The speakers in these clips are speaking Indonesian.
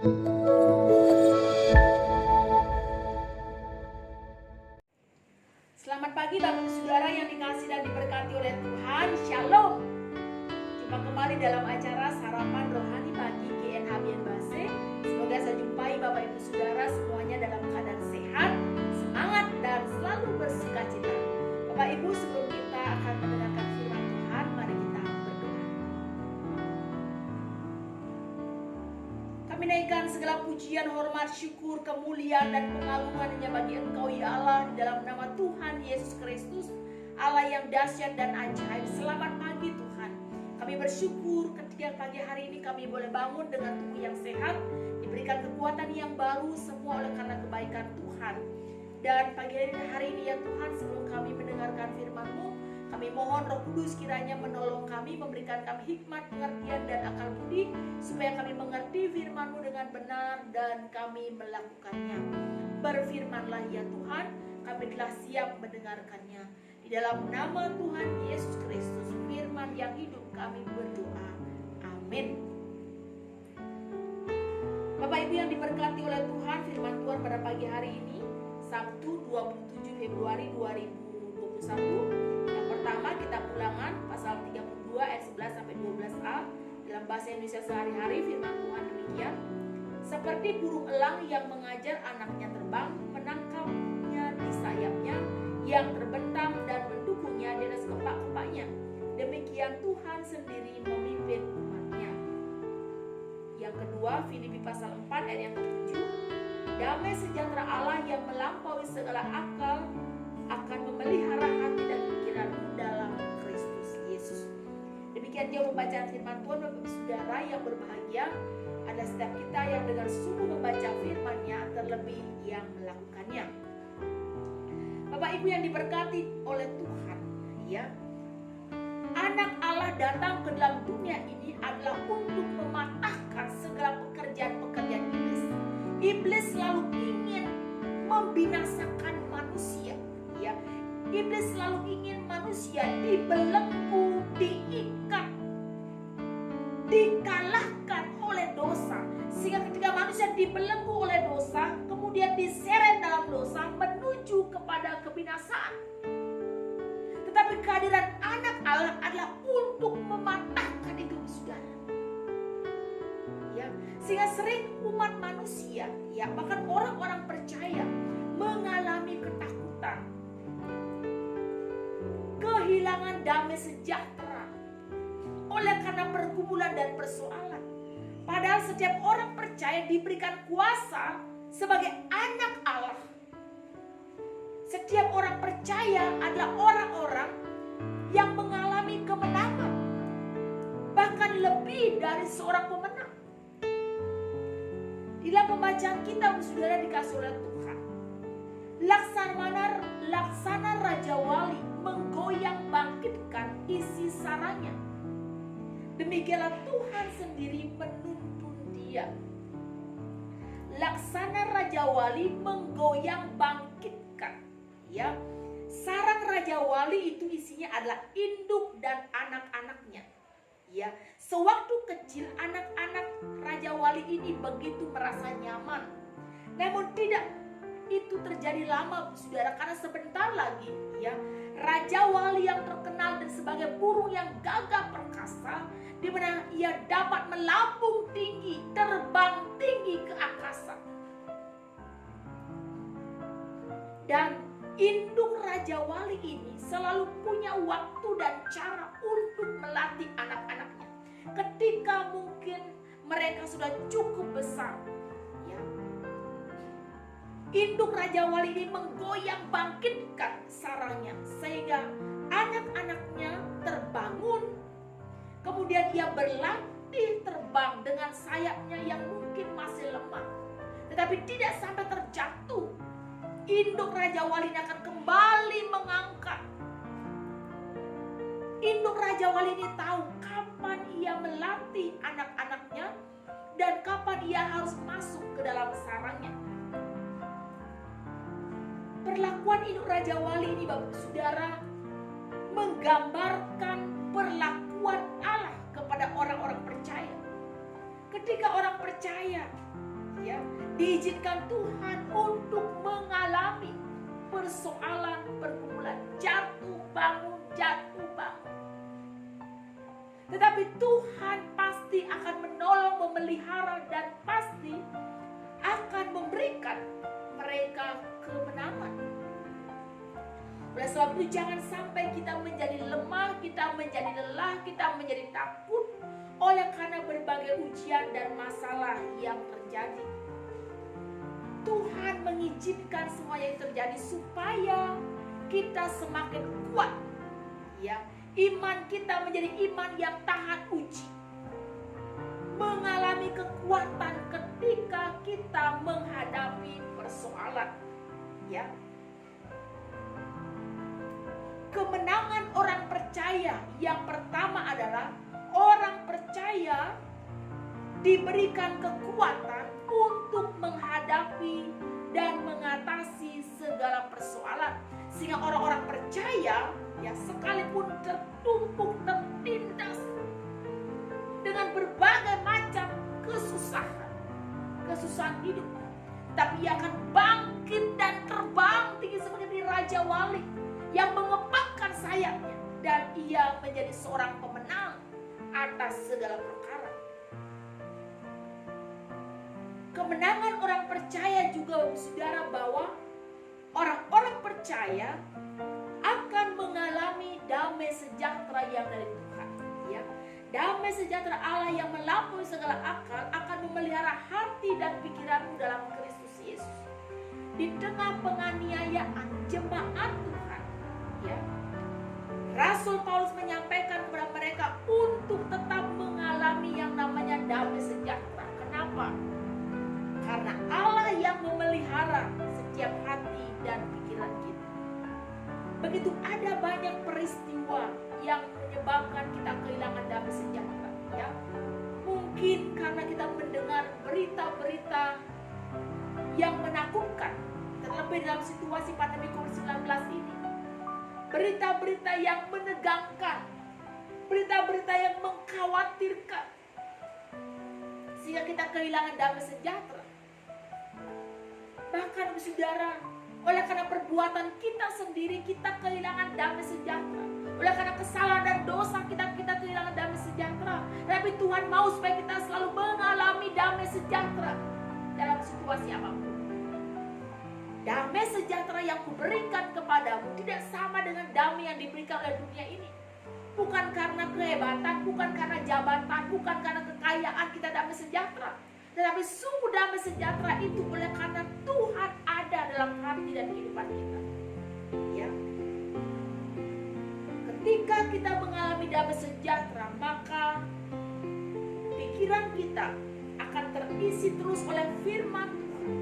Selamat pagi Bapak Saudara yang dikasihi dan diberkati oleh Tuhan. Shalom. Jumpa kembali dalam acara Sarapan Rohani Pagi GNH Bienbase. Semoga saya jumpai Bapak Ibu Saudara semuanya dalam keadaan sehat, semangat dan selalu bersukacita. Bapak Ibu, sebelum kita akan mendengarkan firman Tuhan, mari kita berdoa. Kami naikkan segala pujian, hormat, syukur, kemuliaan dan pengagungan hanya bagi Engkau ya Allah, di dalam nama Tuhan Yesus Kristus, Allah yang dahsyat dan ajaib. Selamat pagi Tuhan. Kami bersyukur ketika pagi hari ini kami boleh bangun dengan tubuh yang sehat, diberikan kekuatan yang baru, semua oleh karena kebaikan Tuhan. Dan pagi hari ini ya Tuhan, sebelum kami mendengarkan firman-Mu, kami mohon Roh Kudus kiranya menolong kami, memberikan kami hikmat, pengertian dan akal budi, supaya kami mengerti firman-Mu dengan benar dan kami melakukannya. Berfirmanlah ya Tuhan, kami telah siap mendengarkannya. Di dalam nama Tuhan Yesus Kristus, firman yang hidup, kami berdoa. Amin. Bapak Ibu yang diberkati oleh Tuhan, firman Tuhan pada pagi hari ini, Sabtu 27 Februari 2021. Yang pertama kita Ulangan pasal 32 ayat 11 sampai 12a. Dalam bahasa Indonesia sehari-hari firman Tuhan demikian. Seperti burung elang yang mengajar anaknya terbang, menangkapnya di sayapnya, yang terbentang dan mendukungnya di atas kepak-kepaknya. Demikian Tuhan sendiri memimpin umatnya. Yang kedua, Filipi pasal 4 ayat yang ke-7. Damai sejahtera Allah yang melampaui segala akal akan memelihara hati dan pikiran dalam Kristus Yesus. Demikian dia pembacaan firman Tuhan. Bapak Saudara yang berbahagia, ada setiap kita yang dengan sungguh membaca firman-Nya, terlebih yang melakukannya. Bapak Ibu yang diberkati oleh Tuhan, ya. Anak Allah datang ke dalam dunia ini adalah untuk mematahkan segala pekerjaan-pekerjaan iblis. Iblis selalu ingin membinasakan manusia, ya. Iblis selalu ingin manusia dibelenggu, diikat, dikalahkan oleh dosa. Sehingga ketika manusia dibelenggu oleh dosa, kemudian diseret dalam dosa menuju kepada kebinasaan. Tetapi kehadiran anak Allah adalah untuk mematahkan itu, saudara. Ya, sehingga sering umat manusia, ya, bahkan orang-orang percaya mengalami ketakutan, kehilangan damai sejahtera oleh karena pergumulan dan persoalan. Padahal setiap orang percaya diberikan kuasa sebagai anak Allah. Setiap orang percaya adalah orang-orang yang mengalami kemenangan, bahkan lebih dari seorang pemenang. Di dalam pembacaan kita, saudara, dikasih oleh Tuhan, laksana Raja Wali menggoyang bangkitkan isi sarangnya. Demikianlah Tuhan sendiri menuntun dia. Laksana Raja Wali menggoyang bangkitkan, ya. Sarang Raja Wali itu isinya adalah induk dan anak-anaknya, ya. Sewaktu kecil anak-anak Raja Wali ini begitu merasa nyaman. Namun tidak itu terjadi lama, saudara, karena sebentar lagi, ya, Raja Wali yang terkenal dan sebagai burung yang gagah perkasa, di mana ia dapat melambung tinggi, terbang tinggi ke angkasa. Dan induk Raja Wali ini selalu punya waktu dan cara untuk melatih anak-anaknya. Ketika mungkin mereka sudah cukup besar, ya, induk Raja Wali ini menggoyang bangkitkan sarangnya sehingga anak-anaknya terbangun. Kemudian ia berlatih terbang dengan sayapnya yang mungkin masih lemah, tetapi tidak sampai terjatuh. Induk Raja Wali ini akan kembali mengangkat. Induk Raja Wali ini tahu kapan ia melatih anak-anaknya dan kapan ia harus masuk ke dalam sarangnya. Perlakuan induk Raja Wali ini, Bapak Saudara, menggambarkan perlakuan Allah kepada orang-orang percaya. Ketika orang percaya Ya, diizinkan Tuhan untuk mengalami persoalan pergumulan, jatuh bangun. Tetapi Tuhan pasti akan menolong, memelihara, dan pasti akan memberikan mereka kemenangan. Oleh sebab itu jangan sampai kita menjadi lemah, kita menjadi lelah, kita menjadi takut oleh karena berbagai ujian dan masalah yang terjadi. Tuhan mengizinkan semua yang terjadi supaya kita semakin kuat. Ya, iman kita menjadi iman yang tahan uji, mengalami kekuatan ketika kita menghadapi persoalan. Ya, kemenangan orang percaya yang pertama adalah orang percaya diberikan kekuatan untuk menghadapi dan mengatasi segala persoalan. Sehingga orang-orang percaya, ya, sekalipun tertumpuk, tertindas dengan berbagai macam kesusahan hidup, tapi ia akan bangkit dan terbang tinggi seperti Raja Wali yang mengepakkan sayapnya, dan ia menjadi seorang pemenang atas segala perkara. Kemenangan orang percaya juga, saudara, bahwa orang-orang percaya akan mengalami damai sejahtera yang dari Tuhan. Ya, damai sejahtera Allah yang melampaui segala akal akan memelihara hati dan pikiranmu dalam Kristus Yesus. Di tengah penganiayaan jemaat Tuhan, ya, Rasul Paulus menyampaikan kepada mereka untuk tetap mengalami yang namanya damai sejahtera. Kenapa? Karena Allah yang memelihara setiap hati dan pikiran kita. Begitu ada banyak peristiwa yang menyebabkan kita kehilangan damai sejahtera. Ya, mungkin karena kita mendengar berita-berita yang menakutkan, terlebih dalam situasi pandemi COVID-19 ini. Berita-berita yang menegangkan, berita-berita yang mengkhawatirkan, sehingga kita kehilangan damai sejahtera. Bahkan, saudara, oleh karena perbuatan kita sendiri, kita kehilangan damai sejahtera. Oleh karena kesalahan dan dosa kita kehilangan damai sejahtera. Tapi Tuhan mau supaya kita selalu mengalami damai sejahtera dalam situasi apapun. Damai sejahtera yang kuberikan kepadamu tidak sama dengan damai yang diberikan oleh dunia ini. Bukan karena kehebatan, bukan karena jabatan, bukan karena kekayaan kita damai sejahtera. Tetapi sungguh damai sejahtera itu oleh karena Tuhan ada dalam hati dan kehidupan kita. Ya. Ketika kita mengalami damai sejahtera, maka pikiran kita akan terisi terus oleh firman Tuhan.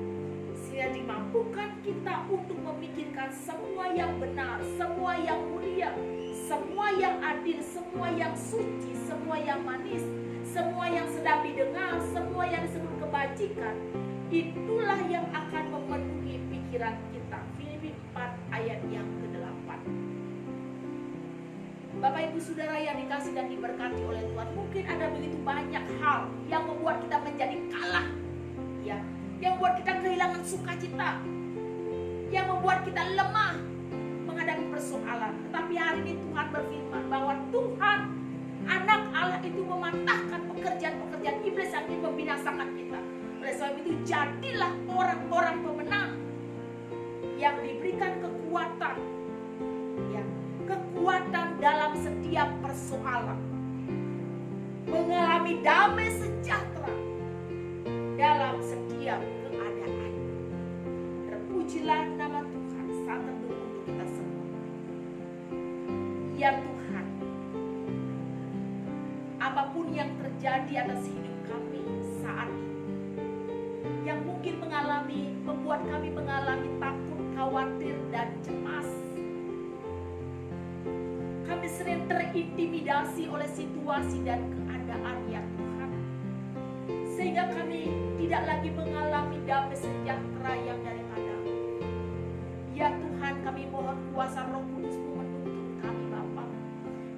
Sehingga dimampukan kita untuk memikirkan semua yang benar, semua yang mulia, semua yang adil, semua yang suci, semua yang manis, semua yang sedap didengar, semua yang disebut kebajikan. Itulah yang akan memenuhi pikiran kita. Filipi 4 ayat yang ke-8. Bapak Ibu Saudara yang dikasih dan diberkati oleh Tuhan, mungkin ada begitu banyak hal yang membuat kita menjadi kalah, ya, yang membuat kita kehilangan sukacita, yang membuat kita lemah menghadapi persoalan. Tetapi hari ini Tuhan berfirman bahwa Tuhan, Anak Allah itu mematahkan pekerjaan-pekerjaan iblis yang ingin membinasakan kita. Oleh sebab itu jadilah orang-orang pemenang yang diberikan kekuatan, ya, kekuatan dalam setiap persoalan, mengalami damai sejahtera dalam setiap keadaan. Terpujilah nama Tuhan. Saat teduh untuk kita semua. Ya Tuhan, apapun yang terjadi atas hidup kami saat ini, yang mungkin membuat kami mengalami takut, khawatir, dan cemas. Kami sering terintimidasi oleh situasi dan keadaan, ya Tuhan, sehingga kami tidak lagi mengalami damai sejahtera yang daripada-Mu. Ya Tuhan, kami mohon kuasa Roh Kudus-Mu menuntun kami, Bapa.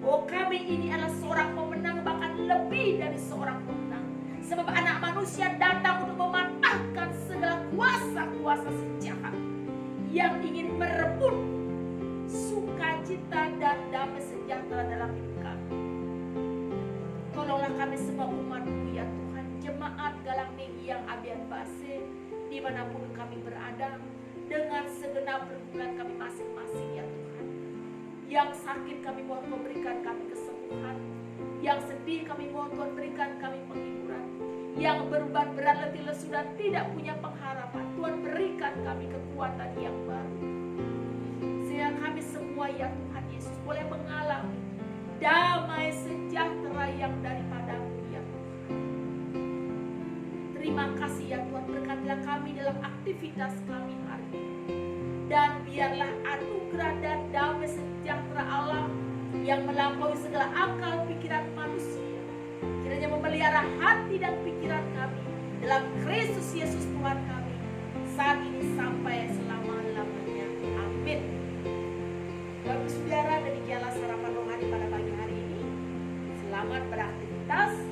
Oh, kami ini adalah seorang pemenang, bahkan lebih dari seorang pemenang. Sebab Anak Manusia datang untuk mematahkan kuasa sejahat yang ingin merebut sukacita dan damai sejahtera dalam hidup kami. Tolonglah kami semua umat-Mu ya Tuhan, jemaat Galang Negi yang Abian Base, dimanapun kami berada, dengan segenap pergumulan kami masing-masing ya Tuhan. Yang sakit kami mohon Kau berikan kami kesembuhan, yang sedih kami mohon Kau berikan kami penghiburan, yang beban berat letih lesu dan tidak punya pengharapan, Tuhan berikan kami kekuatan yang baru, sehingga kami semua ya Tuhan Yesus boleh mengalami damai sejahtera yang daripada-Mu ya Tuhan. Terima kasih ya Tuhan, berkatilah kami dalam aktivitas kami hari ini, dan biarlah anugerah dan damai sejahtera Allah yang melampaui segala akal pikiran manusia kiranya memelihara hati dan pikiran kami dalam Kristus Yesus Tuhan kami, saat ini sampai selama-lamanya. Amin. Bapak saudara, demikianlah sarapan rohani pada pagi hari ini. Selamat beraktivitas.